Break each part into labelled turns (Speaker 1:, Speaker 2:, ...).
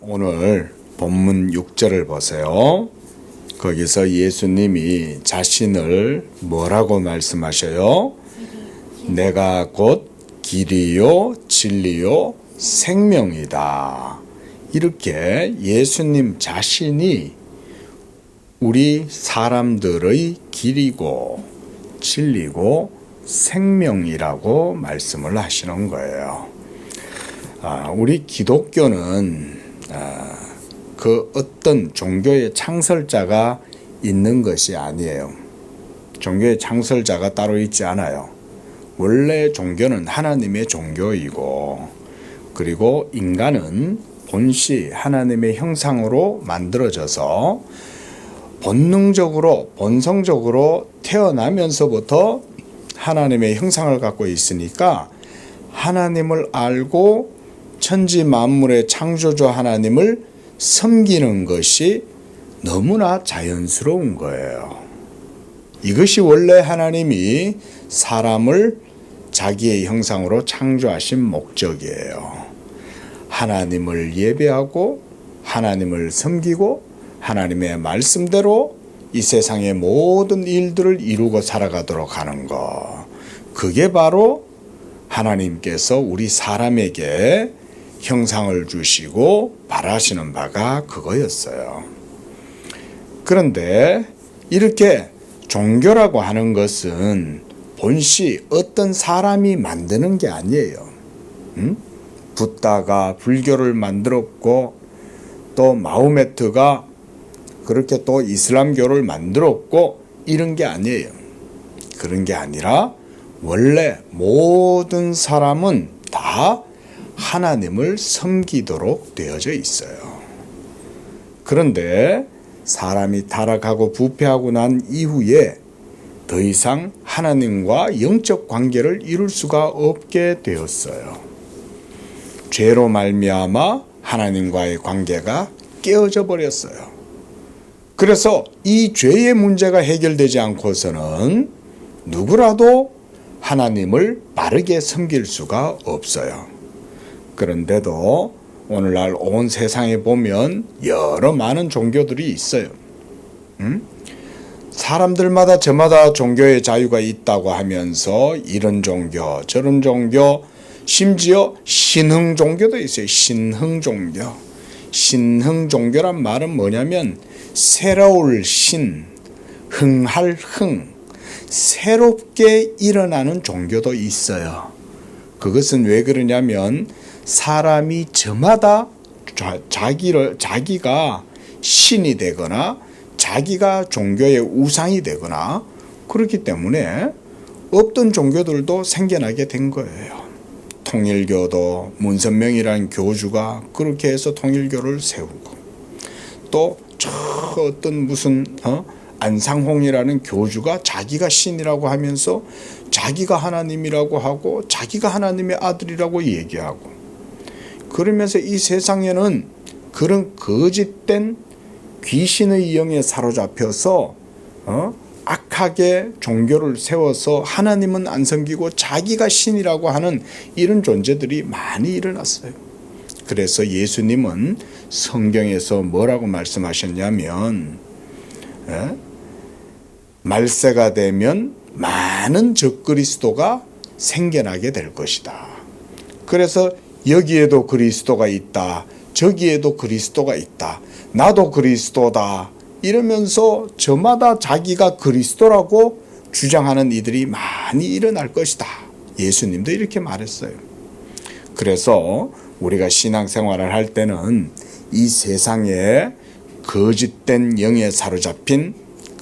Speaker 1: 오늘 본문 6절을 보세요. 거기서 예수님이 자신을 뭐라고 말씀하셔요? 내가 곧 길이요 진리요 생명이다. 이렇게 예수님 자신이 우리 사람들의 길이고 진리고 생명이라고 말씀을 하시는 거예요. 우리 기독교는 그 어떤 종교의 창설자가 있는 것이 아니에요. 종교의 창설자가 따로 있지 않아요. 원래 종교는 하나님의 종교이고, 그리고 인간은 본시 하나님의 형상으로 만들어져서 본능적으로 본성적으로 태어나면서부터 하나님의 형상을 갖고 있으니까 하나님을 알고 천지 만물의 창조주 하나님을 섬기는 것이 너무나 자연스러운 거예요. 이것이 원래 하나님이 사람을 자기의 형상으로 창조하신 목적이에요. 하나님을 예배하고 하나님을 섬기고 하나님의 말씀대로 이 세상의 모든 일들을 이루고 살아가도록 하는 것. 그게 바로 하나님께서 우리 사람에게 형상을 주시고 바라시는 바가 그거였어요. 그런데 이렇게 종교라고 하는 것은 본시 어떤 사람이 만드는 게 아니에요. 붓다가 불교를 만들었고 또 마호메트가 그렇게 또 이슬람교를 만들었고 이런 게 아니에요. 그런 게 아니라 원래 모든 사람은 다 하나님을 섬기도록 되어져 있어요. 그런데 사람이 타락하고 부패하고 난 이후에 더 이상 하나님과 영적 관계를 이룰 수가 없게 되었어요. 죄로 말미암아 하나님과의 관계가 깨어져 버렸어요. 그래서 이 죄의 문제가 해결되지 않고서는 누구라도 하나님을 바르게 섬길 수가 없어요. 그런데도 오늘날 온 세상에 보면 여러 많은 종교들이 있어요. 사람들마다 저마다 종교의 자유가 있다고 하면서 이런 종교 저런 종교 심지어 신흥 종교도 있어요. 신흥 종교. 신흥 종교란 말은 뭐냐면 새로울 신, 흥할 흥, 새롭게 일어나는 종교도 있어요. 그것은 왜 그러냐면 사람이 저마다 자기가 신이 되거나 자기가 종교의 우상이 되거나 그렇기 때문에 없던 종교들도 생겨나게 된 거예요. 통일교도 문선명이라는 교주가 그렇게 해서 통일교를 세우고 또 저 어떤 무슨 안상홍이라는 교주가 자기가 신이라고 하면서 자기가 하나님이라고 하고 자기가 하나님의 아들이라고 얘기하고 그러면서 이 세상에는 그런 거짓된 귀신의 영에 사로잡혀서 악하게 종교를 세워서 하나님은 안 섬기고 자기가 신이라고 하는 이런 존재들이 많이 일어났어요. 그래서 예수님은 성경에서 뭐라고 말씀하셨냐면 말세가 되면 많은 적그리스도가 생겨나게 될 것이다. 그래서 여기에도 그리스도가 있다. 저기에도 그리스도가 있다. 나도 그리스도다. 이러면서 저마다 자기가 그리스도라고 주장하는 이들이 많이 일어날 것이다. 예수님도 이렇게 말했어요. 그래서 우리가 신앙생활을 할 때는 이 세상에 거짓된 영에 사로잡힌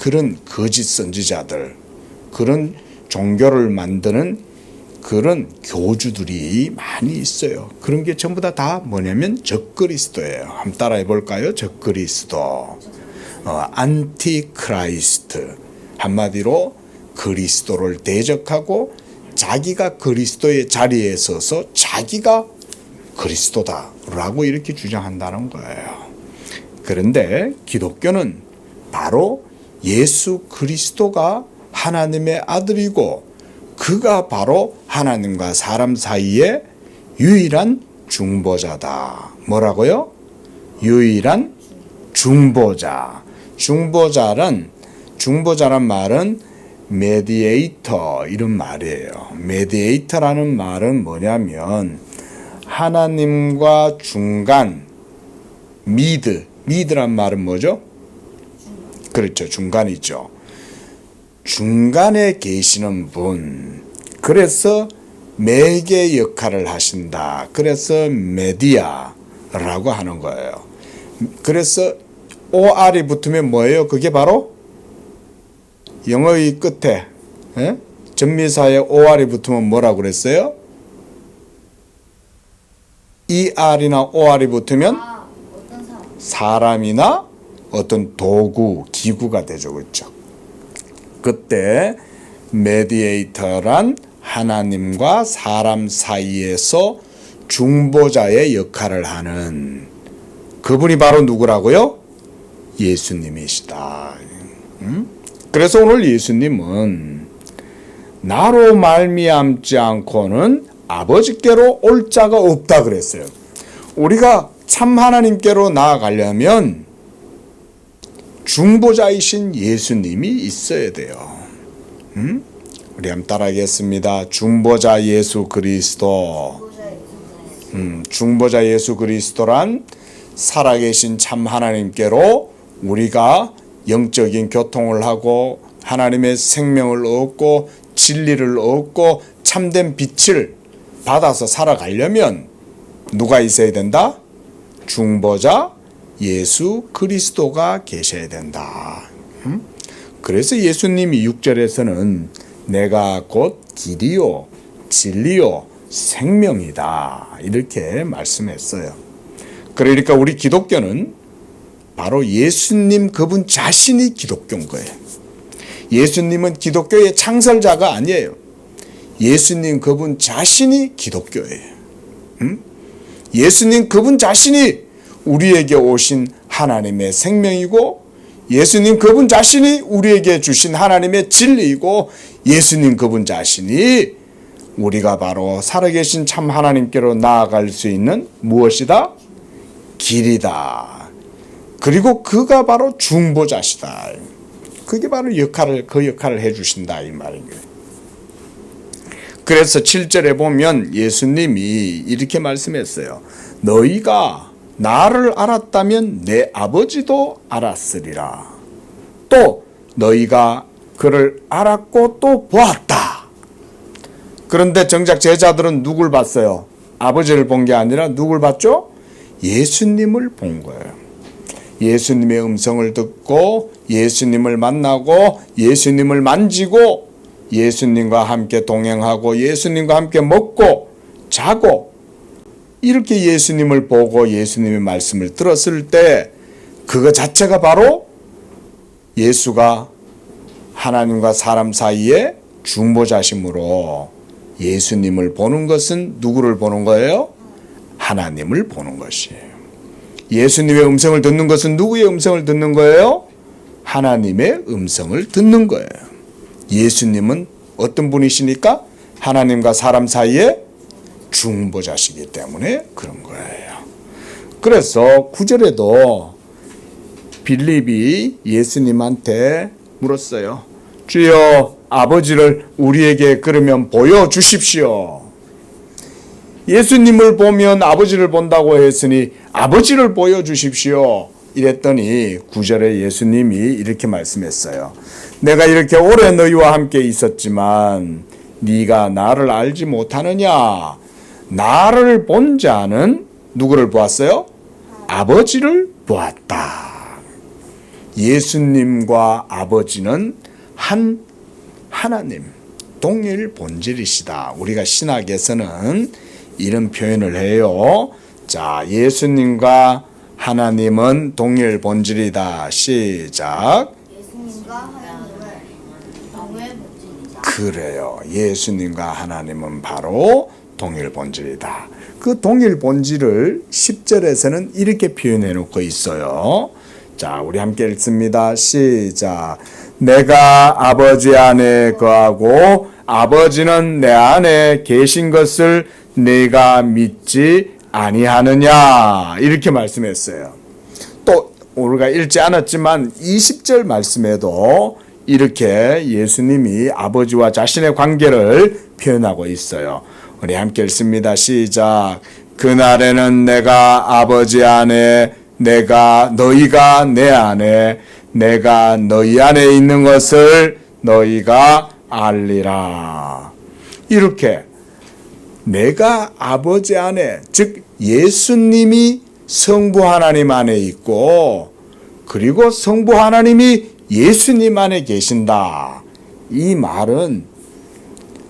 Speaker 1: 그런 거짓 선지자들, 그런 종교를 만드는 그런 교주들이 많이 있어요. 그런 게 전부 다 뭐냐면 적그리스도예요. 한번 따라해 볼까요? 적그리스도. 안티크라이스트. 한마디로 그리스도를 대적하고 자기가 그리스도의 자리에 서서 자기가 그리스도다라고 이렇게 주장한다는 거예요. 그런데 기독교는 바로 예수 그리스도가 하나님의 아들이고 그가 바로 하나님과 사람 사이의 유일한 중보자다. 뭐라고요? 유일한 중보자. 중보자란 말은 메디에이터 이런 말이에요. 메디에이터라는 말은 뭐냐면 하나님과 중간 미드란 말은 뭐죠? 그렇죠. 중간이죠. 중간에 계시는 분. 그래서 매개 역할을 하신다. 그래서 메디아라고 하는 거예요. 그래서 OR이 붙으면 뭐예요? 그게 바로 영어의 끝에 전미사에 OR이 붙으면 뭐라고 그랬어요? ER이나 OR이 붙으면 사람이나 어떤 도구, 기구가 되죠. 그렇죠? 그때 메디에이터란 하나님과 사람 사이에서 중보자의 역할을 하는 그분이 바로 누구라고요? 예수님이시다. 그래서 오늘 예수님은 나로 말미암지 않고는 아버지께로 올 자가 없다 그랬어요. 우리가 참 하나님께로 나아가려면 중보자이신 예수님이 있어야 돼요. 우리 한번 따라하겠습니다. 중보자 예수 그리스도. 중보자 예수 그리스도란 살아계신 참 하나님께로 우리가 영적인 교통을 하고 하나님의 생명을 얻고 진리를 얻고 참된 빛을 받아서 살아가려면 누가 있어야 된다? 중보자 예수 그리스도가 계셔야 된다. 그래서 예수님이 6절에서는 내가 곧 길이요 진리요 생명이다 이렇게 말씀했어요. 그러니까 우리 기독교는 바로 예수님 그분 자신이 기독교인 거예요. 예수님은 기독교의 창설자가 아니에요. 예수님 그분 자신이 기독교예요. 예수님 그분 자신이 우리에게 오신 하나님의 생명이고 예수님 그분 자신이 우리에게 주신 하나님의 진리이고 예수님 그분 자신이 우리가 바로 살아계신 참 하나님께로 나아갈 수 있는 무엇이다? 길이다. 그리고 그가 바로 중보자시다. 그게 바로 그 역할을 해주신다 이 말이에요. 그래서 7절에 보면 예수님이 이렇게 말씀했어요. 너희가 나를 알았다면 내 아버지도 알았으리라. 또 너희가 그를 알았고 또 보았다. 그런데 정작 제자들은 누굴 봤어요? 아버지를 본 게 아니라 누굴 봤죠? 예수님을 본 거예요. 예수님의 음성을 듣고 예수님을 만나고 예수님을 만지고 예수님과 함께 동행하고 예수님과 함께 먹고 자고 이렇게 예수님을 보고 예수님의 말씀을 들었을 때 그거 자체가 바로 예수가 하나님과 사람 사이에 중보자심으로 예수님을 보는 것은 누구를 보는 거예요? 하나님을 보는 것이에요. 예수님의 음성을 듣는 것은 누구의 음성을 듣는 거예요? 하나님의 음성을 듣는 거예요. 예수님은 어떤 분이시니까? 하나님과 사람 사이에 중보자시기 때문에 그런 거예요. 그래서 9절에도 빌립이 예수님한테 물었어요. 주여 아버지를 우리에게 그러면 보여주십시오. 예수님을 보면 아버지를 본다고 했으니 아버지를 보여주십시오. 이랬더니 9절에 예수님이 이렇게 말씀했어요. 내가 이렇게 오래 너희와 함께 있었지만 네가 나를 알지 못하느냐. 나를 본 자는 누구를 보았어요? 아버지를 보았다. 예수님과 아버지는 한 하나님, 동일 본질이시다. 우리가 신학에서는 이런 표현을 해요. 자, 예수님과 하나님은 동일 본질이다. 시작.
Speaker 2: 예수님과 하나님은 동일 본질이다.
Speaker 1: 그래요. 예수님과 하나님은 바로 동일 본질이다. 그 동일 본질을 10절에서는 이렇게 표현해 놓고 있어요. 자, 우리 함께 읽습니다. 시작. 내가 아버지 안에 거하고 아버지는 내 안에 계신 것을 내가 믿지 아니하느냐. 이렇게 말씀했어요. 또 우리가 읽지 않았지만 20절 말씀에도 이렇게 예수님이 아버지와 자신의 관계를 표현하고 있어요. 우리 함께 읽습니다. 시작. 그날에는 내가 아버지 안에, 너희가 내 안에, 내가 너희 안에 있는 것을 너희가 알리라. 이렇게 내가 아버지 안에, 즉 예수님이 성부 하나님 안에 있고, 그리고 성부 하나님이 예수님 안에 계신다. 이 말은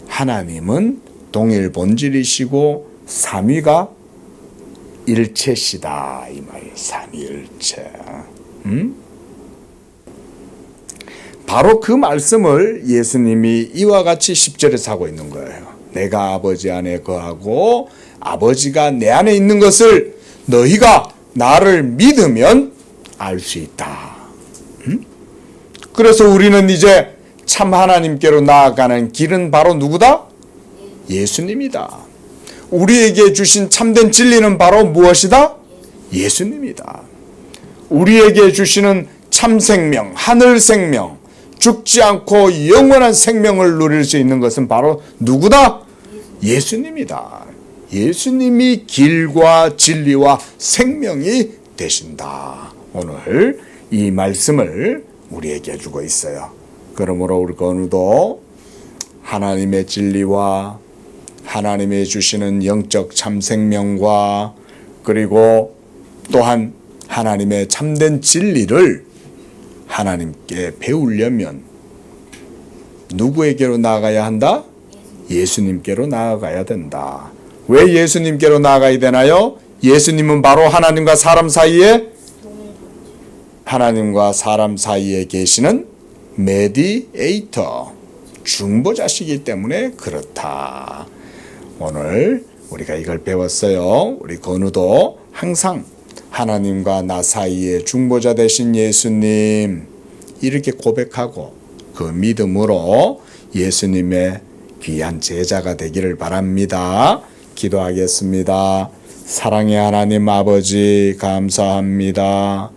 Speaker 1: 하나님은 동일 본질이시고 삼위가 일체시다. 이 말이에요. 삼위일체. 바로 그 말씀을 예수님이 이와 같이 10절에서 하고 있는 거예요. 내가 아버지 안에 거하고 아버지가 내 안에 있는 것을 너희가 나를 믿으면 알 수 있다. 그래서 우리는 이제 참 하나님께로 나아가는 길은 바로 누구다? 예수님이다. 우리에게 주신 참된 진리는 바로 무엇이다? 예수님이다. 우리에게 주시는 참 생명, 하늘 생명, 죽지 않고 영원한 생명을 누릴 수 있는 것은 바로 누구다? 예수님이다. 예수님이 길과 진리와 생명이 되신다. 오늘 이 말씀을 우리에게 주고 있어요. 그러므로 우리 오늘도 하나님의 진리와 하나님이 주시는 영적 참생명과 그리고 또한 하나님의 참된 진리를 하나님께 배우려면 누구에게로 나아가야 한다? 예수님께로 나아가야 된다. 왜 예수님께로 나아가야 되나요? 예수님은 바로 하나님과 사람 사이에 계시는 메디에이터, 중보자시기 때문에 그렇다. 오늘 우리가 이걸 배웠어요. 우리 건우도 항상 하나님과 나 사이에 중보자 되신 예수님 이렇게 고백하고 그 믿음으로 예수님의 귀한 제자가 되기를 바랍니다. 기도하겠습니다. 사랑의 하나님 아버지 감사합니다.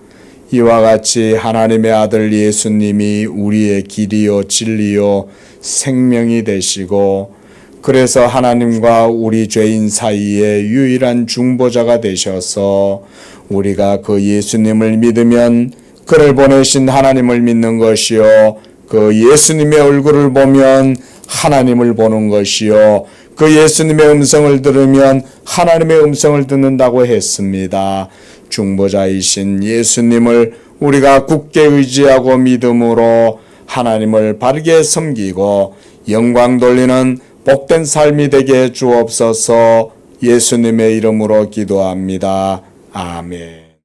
Speaker 1: 이와 같이 하나님의 아들 예수님이 우리의 길이요 진리요 생명이 되시고 그래서 하나님과 우리 죄인 사이에 유일한 중보자가 되셔서 우리가 그 예수님을 믿으면 그를 보내신 하나님을 믿는 것이요 그 예수님의 얼굴을 보면 하나님을 보는 것이요 그 예수님의 음성을 들으면 하나님의 음성을 듣는다고 했습니다. 중보자이신 예수님을 우리가 굳게 의지하고 믿음으로 하나님을 바르게 섬기고 영광 돌리는 복된 삶이 되게 주옵소서. 예수님의 이름으로 기도합니다. 아멘.